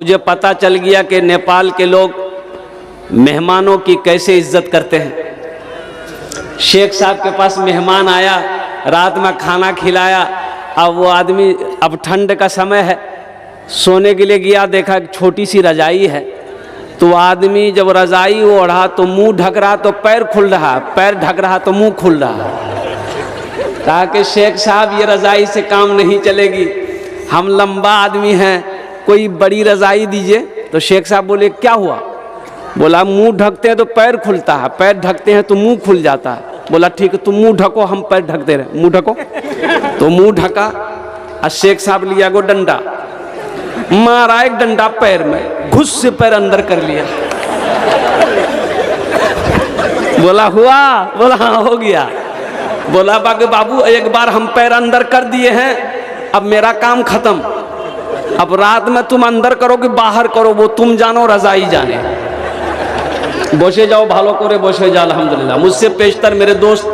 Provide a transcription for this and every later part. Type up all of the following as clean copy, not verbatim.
मुझे पता चल गया कि नेपाल के लोग मेहमानों की कैसे इज्जत करते हैं। शेख साहब के पास मेहमान आया, रात में खाना खिलाया। अब वो आदमी, अब ठंड का समय है, सोने के लिए गया, देखा छोटी सी रजाई है। तो आदमी जब रजाई ओढ़ा तो मुंह ढक रहा तो पैर खुल रहा, पैर ढक रहा तो मुंह खुल रहा। कहा कि शेख साहब ये रजाई से काम नहीं चलेगी, हम लंबा आदमी हैं, कोई बड़ी रजाई दीजिए। तो शेख साहब बोले क्या हुआ? बोला मुंह ढकते हैं तो पैर खुलता है, पैर ढकते हैं तो मुंह खुल जाता है। बोला ठीक है तुम मुंह ढको, हम पैर ढकते रहे, मुंह ढको। तो मुंह ढका और शेख साहब लिया गो डंडा, मारा एक डंडा पैर में, घुस से पैर अंदर कर लिया। बोला हुआ? बोला हाँ हो गया। बोला बाकी बाबू एक बार हम पैर अंदर कर दिए हैं, अब मेरा काम खत्म। अब रात में तुम अंदर करो कि बाहर करो वो तुम जानो, रजाई जाने। बसे जाओ भालो करे बसे जाओ। अल्हम्दुलिल्लाह मुझसे पेशतर मेरे दोस्त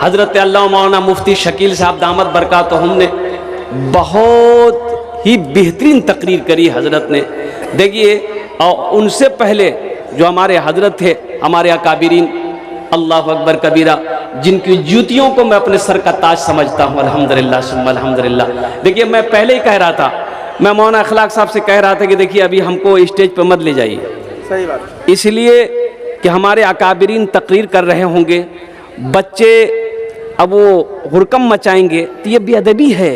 हजरत अल्लाह मौलाना मुफ्ती शकील साहब दामत बरकात, तो हमने बहुत ही बेहतरीन तकरीर करी हजरत ने। देखिए और उनसे पहले जो हमारे हजरत थे, हमारे अकाबिरीन, अल्लाह अकबर कबीरा, जिनकी जूतियों को मैं अपने सर का ताज समझता हूँ। अल्हम्दुलिल्लाह सुम्मा अल्हम्दुलिल्लाह। देखिए मैं पहले ही कह रहा था, मैं मौलाना अखलाक साहब से कह रहा था कि देखिए अभी हमको स्टेज पर मत ले जाइए, सही बात, इसलिए कि हमारे अकाबिरीन तकरीर कर रहे होंगे, बच्चे अब वो हुरकम मचाएंगे तो ये बेअदबी है।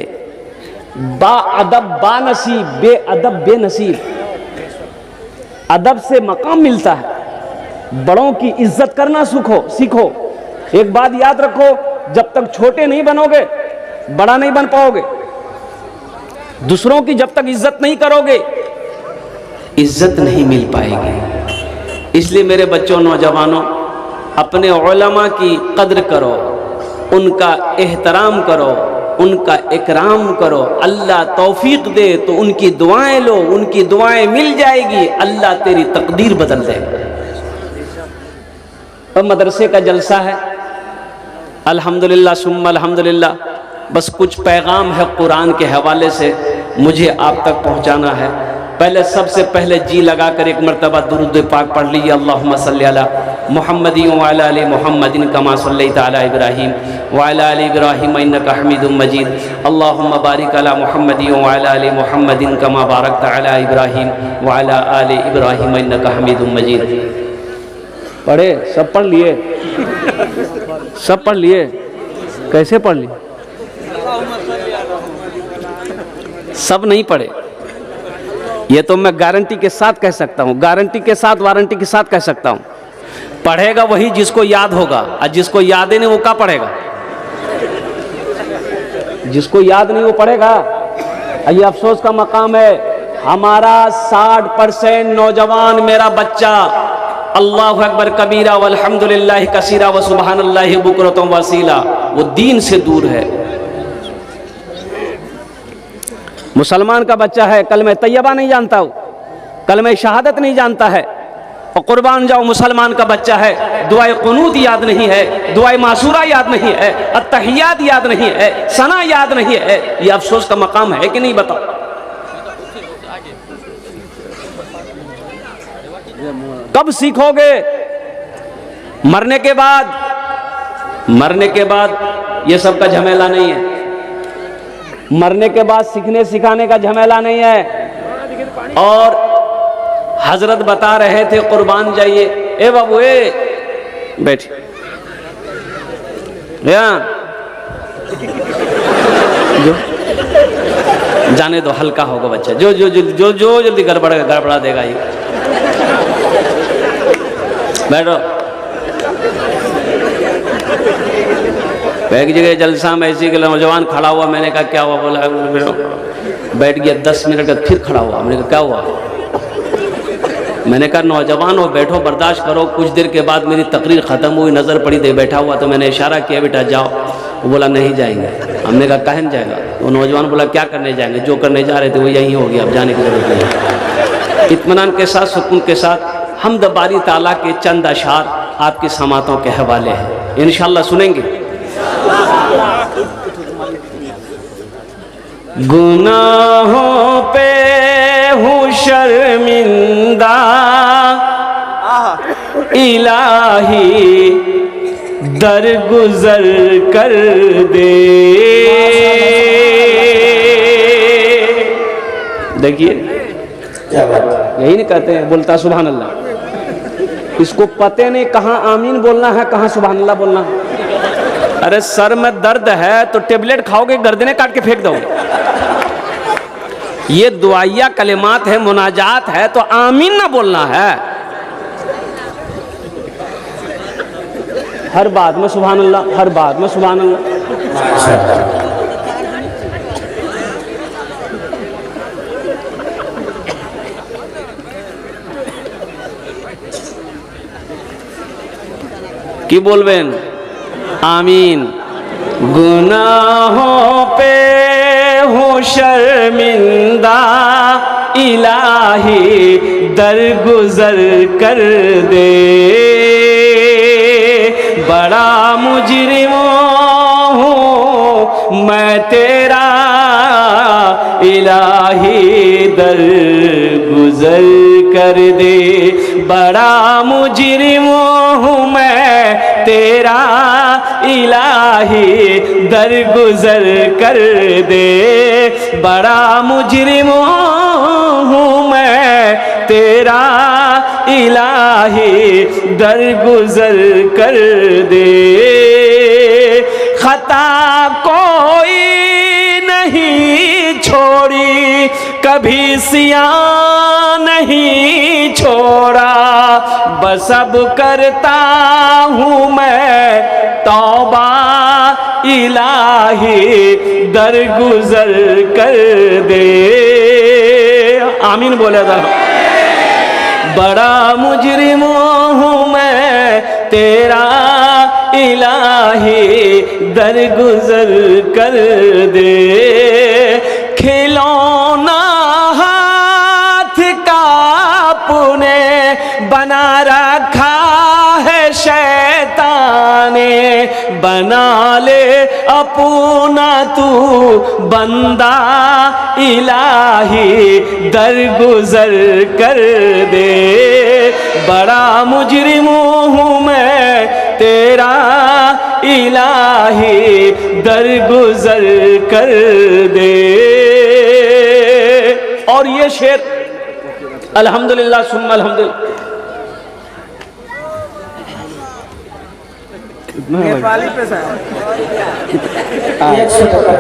बाअदब बानसीब, बेअदब बेनसीब। अदब से मकाम मिलता है, बड़ों की इज्जत करना सीखो। एक बात याद रखो, जब तक छोटे नहीं बनोगे बड़ा नहीं बन पाओगे। दूसरों की जब तक इज्जत नहीं करोगे इज्जत नहीं मिल पाएगी। इसलिए मेरे बच्चों, नौजवानों, अपने उलमा की कद्र करो, उनका एहतराम करो, उनका इकराम करो। अल्लाह तौफीक दे तो उनकी दुआएं लो, उनकी दुआएं मिल जाएगी, अल्लाह तेरी तकदीर बदल देगा। अब मदरसे का जलसा है, अल्हम्दुलिल्लाह सुम्मा अल्हम्दुलिल्लाह। बस कुछ पैगाम है कुरान के हवाले से मुझे आप तक पहुंचाना है। पहले सबसे पहले जी लगाकर एक मरतबा दुरूद पाक पढ़ लीजिए। अल्लाहुम्मा सल्ली अला मुहम्मदिन व अला आलि मुहम्मदिन कमा सल्लैता अला इब्राहीम व अला आलि इब्राहीम इन्नका हमीदुम मजीद। अल्लाहुम्मा बारिक अला मुहम्मदिन व अला आलि मुहम्मदिन कमा बारकता अला इब्राहीम व अला आलि इब्राहीम इन्नका हमीदुम मजीद। पढ़े? सब पढ़ लिए? सब पढ़ लिए? कैसे पढ़ लिए? सब नहीं पढ़े। ये तो मैं गारंटी के साथ कह सकता हूँ, गारंटी के साथ, वारंटी के साथ कह सकता हूँ। पढ़ेगा वही जिसको याद होगा, और जिसको याद ही नहीं वो क्या पढ़ेगा? जिसको याद नहीं वो पढ़ेगा। ये अफसोस का मकाम है, हमारा 60% नौजवान, मेरा बच्चा, अल्लाहु अकबर कबीरा वल्हम्दुलिल्लाहि कसीरा व सुबहानल्लाहि बुकरतम वसीला, वो दीन से दूर है। मुसलमान का बच्चा है, कलमे तैयबा नहीं जानता, कलमे शहादत नहीं जानता है, और कुर्बान जाओ मुसलमान का बच्चा है, दुआए कुनूत याद नहीं है, दुआए मासूरा याद नहीं है, अत्तहियात याद नहीं है, सना याद नहीं है। ये अफसोस का मकाम है कि नहीं बताओ? कब सीखोगे? मरने के बाद। मरने के बाद ये सब का झमेला नहीं है। मरने के बाद सीखने सिखाने का झमेला नहीं है। और हजरत बता रहे थे कुर्बान जाइए। ए बाबू ए बैठ, जो जाने दो, हल्का होगा बच्चा, जो जो जो जो जो जल्दी गड़बड़ा देगा ये। बैठो। एक जगह जलसा में ऐसी नौजवान खड़ा हुआ, मैंने कहा क्या हुआ? बोला बैठ गया। 10 मिनट बाद फिर खड़ा हुआ, मैंने कहा क्या हुआ? मैंने कहा नौजवान हो, बैठो, बर्दाश्त करो। कुछ देर के बाद मेरी तकरीर ख़त्म हुई, नज़र पड़ी दे बैठा हुआ, तो मैंने इशारा किया बेटा जाओ। वो बोला नहीं जाएंगे। हमने कहा कहन जाएगा? वो नौजवान बोला क्या करने जाएंगे? जो करने जा रहे थे वो यही हो गया, अब जाने की जरूरत नहीं। इत्मीनान के साथ, सुकून के साथ हमद बारी ताला के चंद अशार आपकी समातों के हवाले हैं, इंशाअल्लाह सुनेंगे। गुनाहों पे हूँ शर्मिंदा, इलाही दरगुजर कर दे। देखिए यही नहीं कहते हैं, बोलता सुभान अल्लाह। इसको पते नहीं कहाँ आमीन बोलना है, कहाँ सुभान अल्लाह बोलना है। अरे सर में दर्द है तो टेबलेट खाओगे, गर्दनें काट के फेंक दोगे। ये दुआया कलिमात है, मुनाजात है, तो आमीन ना बोलना है। हर बात में सुभान अल्लाह, हर बात में सुभान अल्लाह। की बोलबेन आमीन। गुनाहों पे हूँ शर्मिंदा, इलाही दरगुजर कर दे। बड़ा मुजरिम हूँ मैं तेरा, इलाही दरगुजर कर दे। बड़ा मुजरिम हूँ मैं तेरा, इलाही दरगुजर कर दे। बड़ा मुजरिम हूँ मैं तेरा, इलाही दरगुजर कर दे। खता कोई नहीं छोड़ी, कभी सिया नहीं छोड़ा। बस अब करता हूँ मैं तौबा, इलाही दरगुजर कर दे। आमीन बोले था। बड़ा मुजरिम हूँ मैं तेरा, इलाही दरगुजर कर दे। खिलौना हाथ का अपने बना रखा है शैतान ने, बना ले अपना तू बंदा, इलाही दरगुजर कर दे। बड़ा मुजरिम हूँ मैं तेरा, इलाही दरगुजर कर दे। और ये शेर अल्हम्दुलिल्लाह सुम्मा अल्हम्दुलिल्लाह, नेपाली पैसा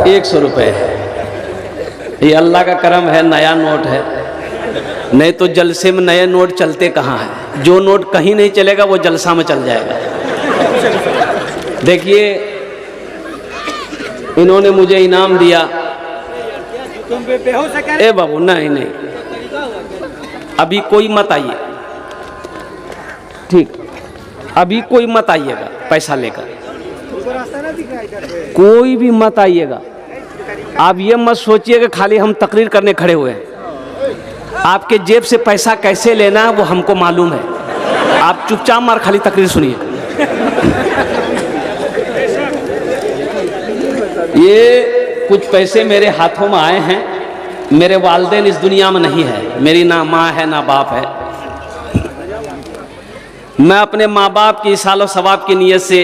100 रुपये। ये अल्लाह का करम है, नया नोट है, नहीं तो जलसे में नए नोट चलते कहाँ है। जो नोट कहीं नहीं चलेगा वो जलसा में चल जाएगा। देखिए इन्होंने मुझे इनाम दिया। ए बाबू नहीं नहीं, अभी कोई मत आइए, ठीक, अभी कोई मत आइएगा पैसा लेकर, कोई भी मत आइएगा। आप ये मत सोचिए कि खाली हम तकरीर करने खड़े हुए हैं। आपके जेब से पैसा कैसे लेना है वो हमको मालूम है। आप चुपचाप मार खाली तकरीर सुनिए। ये कुछ पैसे मेरे हाथों में आए हैं। मेरे वालिदैन इस दुनिया में नहीं है, मेरी ना माँ है ना बाप है। मैं अपने माँ बाप की इसालो सवाब की नीयत से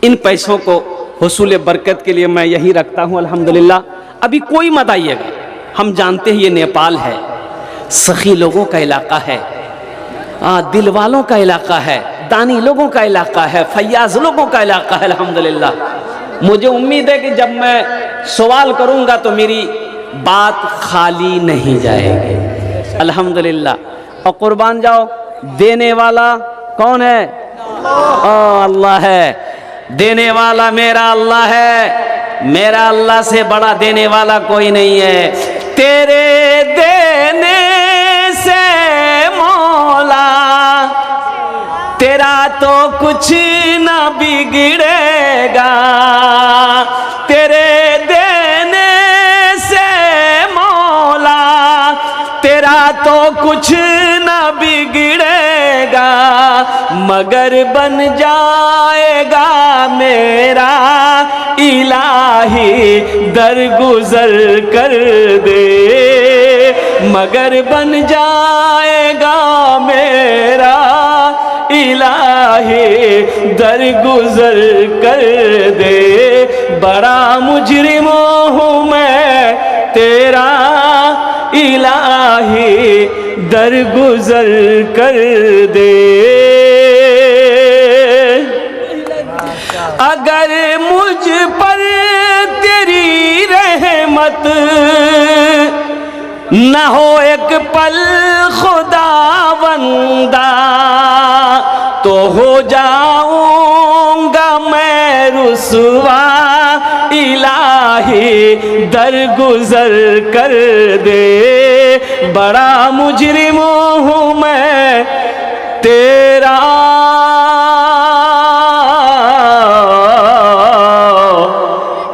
इन पैसों को हुसूल बरकत के लिए मैं यही रखता हूँ अल्हम्दुलिल्लाह। अभी कोई मत आइएगा, हम जानते हैं ये नेपाल है, सखी लोगों का इलाका है, दिल वालों का इलाका है, दानी लोगों का इलाका है, फैयाज लोगों का इलाका है अल्हम्दुलिल्लाह। मुझे उम्मीद है कि जब मैं सवाल करूँगा तो मेरी बात खाली नहीं जाएगी अल्हम्दुलिल्लाह। और कुर्बान जाओ, देने वाला कौन है? अल्लाह है। देने वाला मेरा अल्लाह है, मेरा अल्लाह से बड़ा देने वाला कोई नहीं है। तेरे देने से मौला तेरा तो कुछ न बिगड़ेगा, तेरे देने से मौला तेरा तो कुछ न बिगड़ेगा, मगर बन जाएगा मेरा इलाही दरगुजर कर दे। मगर बन जाएगा मेरा इलाही, दरगुजर कर दे, बड़ा मुजरिम हूँ मैं तेरा इलाही, दरगुजर कर दे। अगर मुझ पर तेरी रहमत न हो एक पल खुदावंदा, तो हो जाऊंगा मैं रुसवा इलाही, दरगुजर कर दे, बड़ा मुजरिम हूँ मैं तेरा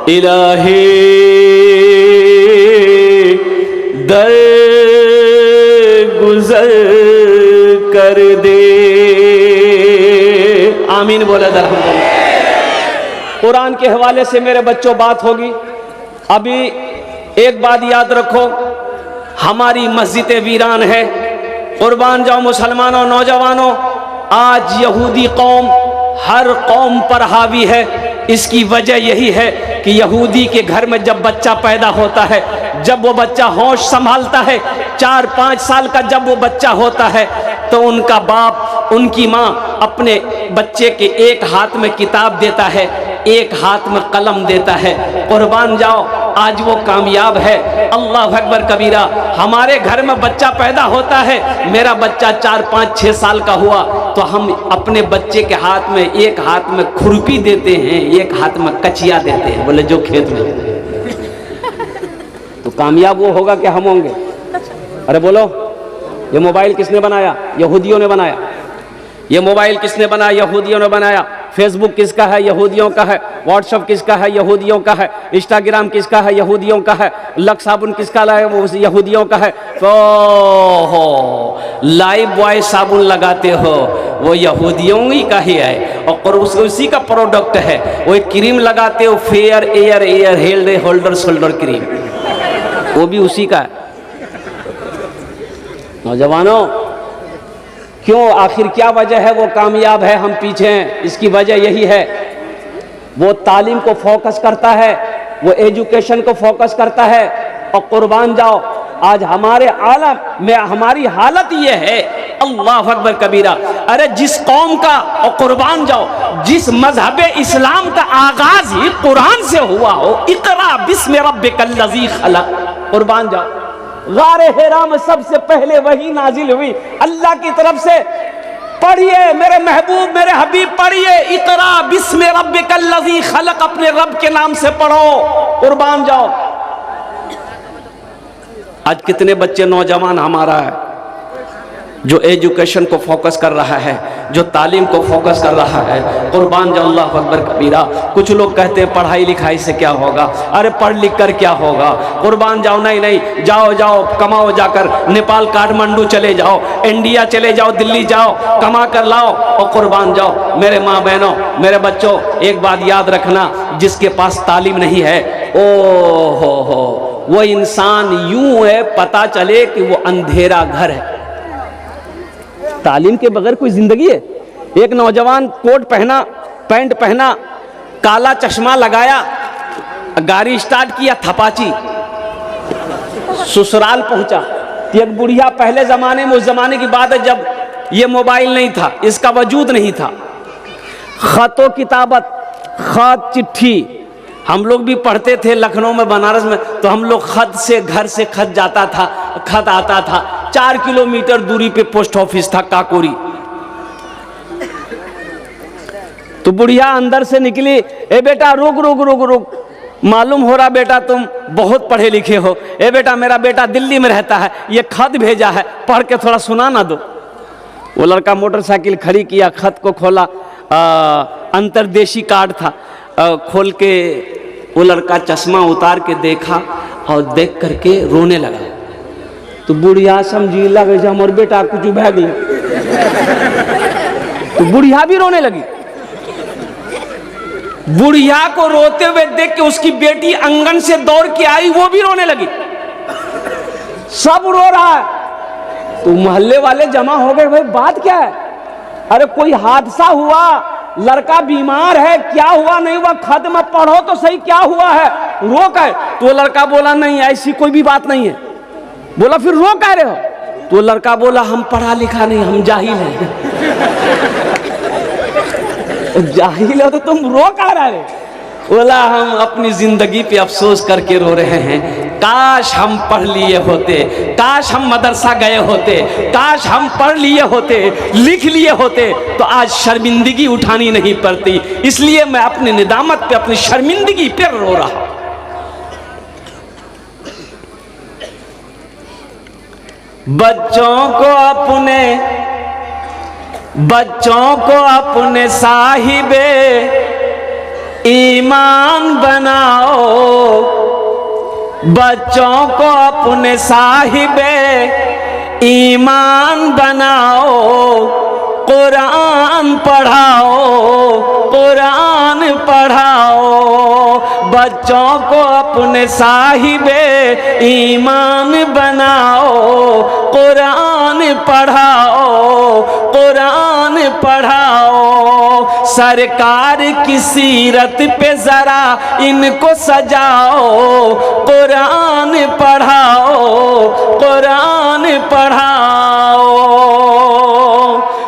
इलाही, दरगुजर कर दे। आमीन बोला दरगुजर। कुरान के हवाले से मेरे बच्चों बात होगी। अभी एक बात याद रखो, हमारी मस्जिदें वीरान है। कुर्बान जाओ मुसलमानों, नौजवानों, आज यहूदी कौम हर कौम पर हावी है। इसकी वजह यही है कि यहूदी के घर में जब बच्चा पैदा होता है, जब वो बच्चा होश संभालता है, 4-5 साल का जब वो बच्चा होता है, तो उनका बाप, उनकी माँ अपने बच्चे के एक हाथ में किताब देता है, एक हाथ में कलम देता है। कुर्बान जाओ, आज वो कामयाब है। अल्लाह अकबर कबीरा। हमारे घर में बच्चा पैदा होता है, मेरा बच्चा 4-5-6 साल का हुआ तो हम अपने बच्चे के हाथ में, एक हाथ में खुरपी देते हैं, एक हाथ में कचिया देते हैं, बोले जो खेत में। तो कामयाब वो होगा कि हम होंगे? अरे बोलो, ये मोबाइल किसने बनाया? यहूदियों ने बनाया। ये मोबाइल किसने बनाया? यहूदियों ने बनाया। फेसबुक किसका है? यहूदियों का है। व्हाट्सएप किसका है? यहूदियों का है। इंस्टाग्राम किसका है? यहूदियों का है। लक्स साबुन किसका है? वो यहूदियों का है। तो हो लाइफ बॉय साबुन लगाते हो, वो यहूदियों ही का ही है और उसी का प्रोडक्ट है। वो एक क्रीम लगाते हो, fair air held holder cream, वो भी उसी का है। नौजवानों, क्यों, आखिर क्या वजह है वो कामयाब है, हम पीछे हैं? इसकी वजह यही है, वो तालीम को फोकस करता है, वो एजुकेशन को फोकस करता है। और कुर्बान जाओ, आज हमारे आलम में हमारी हालत ये है, अल्लाह अकबर कबीरा। अरे जिस कौम का, और कुर्बान जाओ, जिस मजहब इस्लाम का आगाज ही कुरान से हुआ हो, इक़रा बिस्मि रब्बिकल लज़ी खलक़, कुर्बान जाओ, गारे हिरा में सबसे पहले वही नाजिल हुई अल्लाह की तरफ से। पढ़िए मेरे महबूब, मेरे हबीब, पढ़िए इक़रा बिस्मि रब्बिकल लज़ी खलक़, अपने रब के नाम से पढ़ो। कुर्बान जाओ, आज कितने बच्चे, नौजवान हमारा है जो एजुकेशन को फोकस कर रहा है, जो तालीम को फोकस कर रहा है। कुर्बान जाओ, अल्लाह अकबर कबीरा। कुछ लोग कहते हैं पढ़ाई लिखाई से क्या होगा, अरे पढ़ लिख कर क्या होगा। कुर्बान जाओ, नहीं, जाओ कमाओ, जाकर नेपाल काठमांडू चले जाओ, इंडिया चले जाओ, दिल्ली जाओ, कमा कर लाओ और कुर्बान जाओ। मेरे माँ बहनों, मेरे बच्चों, एक बात याद रखना, जिसके पास तालीम नहीं है, ओ हो वो इंसान यूं है, पता चले कि वो अंधेरा घर है। तालीम के बगैर कोई जिंदगी है? एक नौजवान कोट पहना, पैंट पहना, काला चश्मा लगाया, गाड़ी स्टार्ट किया, थपाची, ससुराल पहुंचा। एक बुढ़िया, पहले जमाने में, उस जमाने की बात है जब ये मोबाइल नहीं था, इसका वजूद नहीं था, खतो किताबत, खत चिट्ठी हम लोग भी पढ़ते थे। लखनऊ में, बनारस में, तो हम लोग खत से, घर से खत जाता था, खत आता था। 4 किलोमीटर दूरी पे पोस्ट ऑफिस था, काकोरी। तो बुढ़िया अंदर से निकली, ए बेटा रुक, मालूम हो रहा बेटा तुम बहुत पढ़े लिखे हो। ए बेटा, मेरा बेटा दिल्ली में रहता है, ये खत भेजा है, पढ़ के थोड़ा सुना ना दो। वो लड़का मोटरसाइकिल खड़ी किया, खत को खोला, अंतरदेशी कार्ड था, खोल के वो लड़का चश्मा उतार के देखा और देख करके रोने लगा। तो बुढ़िया समझी लगे जो हमारे बेटा कुछ बह गया, तो बुढ़िया भी रोने लगी। बुढ़िया को रोते हुए देख के उसकी बेटी आंगन से दौड़ के आई, वो भी रोने लगी। सब रो रहा है। तो मोहल्ले वाले जमा हो गए, भाई बात क्या है? अरे कोई हादसा हुआ, लड़का बीमार है, क्या हुआ नहीं हुआ, खत में पढ़ो तो सही क्या हुआ है, रो का है? तो लड़का बोला नहीं ऐसी कोई भी बात नहीं है। बोला फिर रो कह रहे हो? तो लड़का बोला हम पढ़ा लिखा नहीं, हम जाहिल हैं। जाहिल हो तो तुम रो कह रहे? बोला हम अपनी जिंदगी पे अफसोस करके रो रहे हैं, काश हम पढ़ लिए होते, काश हम मदरसा गए होते, काश हम पढ़ लिए होते, लिख लिए होते, तो आज शर्मिंदगी उठानी नहीं पड़ती। इसलिए मैं अपनी निदामत पे, अपनी शर्मिंदगी पे रो रहा। बच्चों को अपने साहिबे ईमान बनाओ, बच्चों को अपने साहिबे ईमान बनाओ, कुरान पढ़ाओ, कुरान पढ़ाओ। बच्चों को अपने साहिबे ईमान बनाओ, कुरान पढ़ाओ, कुरान पढ़ाओ। सरकार की सीरत पे जरा इनको सजाओ, कुरान पढ़ाओ, कुरान पढ़ाओ।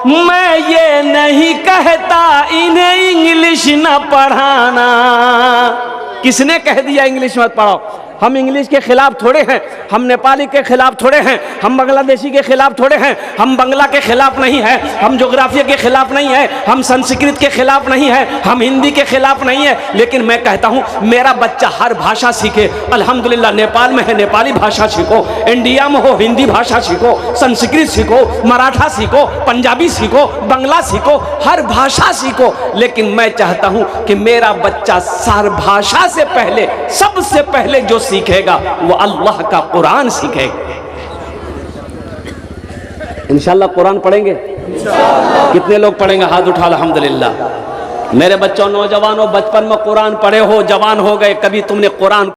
मैं ये नहीं कहता इन्हें इंग्लिश न पढ़ाना। किसने कह दिया इंग्लिश मत पढ़ाओ? हम इंग्लिश के खिलाफ थोड़े हैं, हम नेपाली के खिलाफ थोड़े हैं, हम बांग्लादेशी के खिलाफ थोड़े हैं, हम बंगला के खिलाफ नहीं है, हम ज्योग्राफिया के खिलाफ नहीं है, हम संस्कृत के खिलाफ नहीं है, हम हिंदी के खिलाफ नहीं है। लेकिन मैं कहता हूँ मेरा बच्चा हर भाषा सीखे। अल्हम्दुलिल्लाह नेपाल में है नेपाली भाषा सीखो, इंडिया में हो हिंदी भाषा सीखो, संस्कृत सीखो, मराठा सीखो, पंजाबी सीखो, बंगला सीखो, हर भाषा सीखो। लेकिन मैं चाहता हूँ कि मेरा बच्चा सार भाषा से पहले, सबसे पहले जो सीखेगा वो अल्लाह का कुरान सीखेगा। इंशाअल्लाह कुरान पढ़ेंगे। कितने लोग पढ़ेंगे? हाथ उठा। अल्हम्दुलिल्लाह। मेरे बच्चों, नौजवानों, बचपन में कुरान पढ़े हो, जवान हो गए, कभी तुमने कुरान